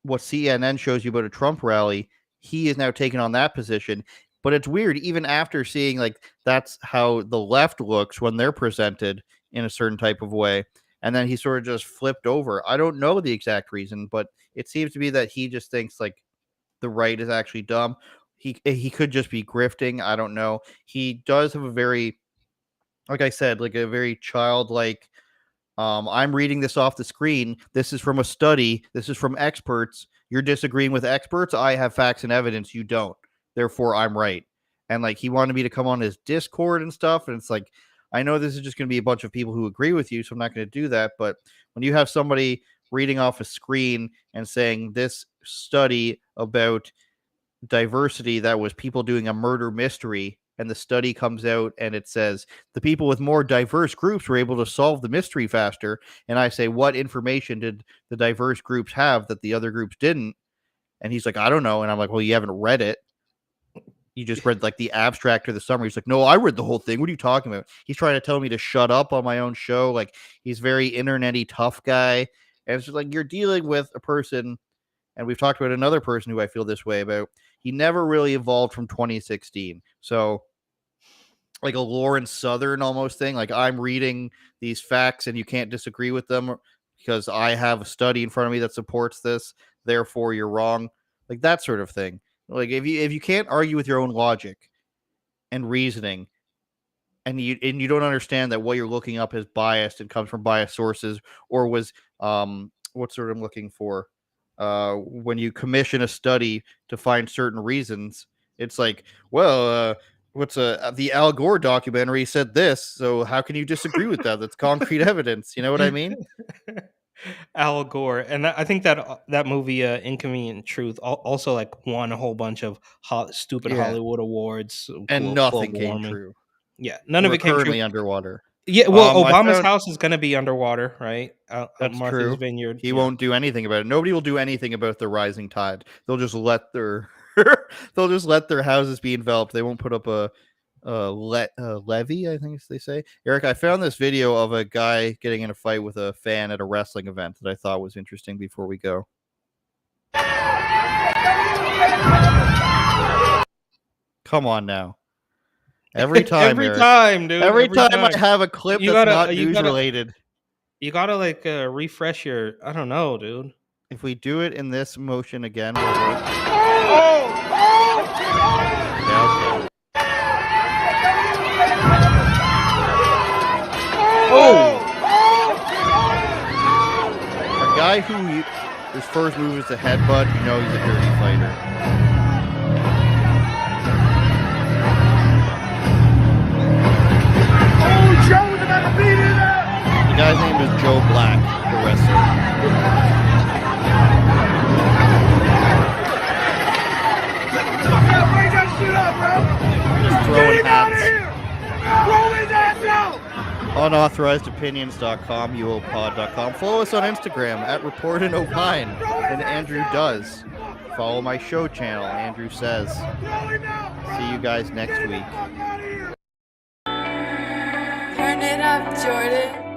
what CNN shows you about a Trump rally. He is now taking on that position. But it's weird, even after seeing like that's how the left looks when they're presented in a certain type of way. And then he sort of just flipped over. I don't know the exact reason, but it seems to be that he just thinks like the right is actually dumb. He could just be grifting. I don't know. He does have a very, like I said, like a very childlike. I'm reading this off the screen. This is from a study. This is from experts. You're disagreeing with experts. I have facts and evidence. You don't. Therefore, I'm right. And like he wanted me to come on his Discord and stuff. And it's like, I know this is just going to be a bunch of people who agree with you, so I'm not going to do that. But when you have somebody reading off a screen and saying this study about diversity that was people doing a murder mystery, and the study comes out and it says the people with more diverse groups were able to solve the mystery faster, and I say, what information did the diverse groups have that the other groups didn't? And he's like, I don't know. And I'm like, well, you haven't read it. You just read like the abstract or the summary. He's like, no, I read the whole thing. What are you talking about? He's trying to tell me to shut up on my own show. Like, he's very internet-y tough guy. And it's just like, you're dealing with a person, and we've talked about another person who I feel this way about. He never really evolved from 2016. So like a Lawrence Southern almost thing. Like, I'm reading these facts and you can't disagree with them because I have a study in front of me that supports this. Therefore, you're wrong. Like that sort of thing. Like if you can't argue with your own logic and reasoning, and you don't understand that what you're looking up is biased and comes from biased sources, or was what's what I'm looking for, when you commission a study to find certain reasons, it's like, well, the Al Gore documentary said this, so how can you disagree with that? That's concrete evidence. You know what I mean? Al Gore, and I think that movie, Inconvenient Truth, also like won a whole bunch of stupid Hollywood awards, and nothing came true. Yeah, none of it came currently true. underwater. Yeah, well, Obama's house is going to be underwater, right? That's Martha's true. Vineyard. He won't do anything about it. Nobody will do anything about the rising tide. They'll just let their houses be enveloped. They won't put up a levee, I think they say. Eric, I found this video of a guy getting in a fight with a fan at a wrestling event that I thought was interesting before we go. Come on now. Every time, every time, dude. Every time I have a clip that's not news related. You gotta like refresh your. I don't know, dude. If we do it in this motion again, will work. Yeah, okay. Oh! A guy who his first move is a headbutt, you know he's a dirty fighter. Oh, Joe's about to beat him up! The guy's name is Joe Black, the wrestler. Just throwing hats. UnAuthorizedOpinions.com, UOPod.com. Follow us on Instagram at Report and Opine, and Andrew does. Follow my show channel, Andrew Says. See you guys next week. Turn it up, Jordan.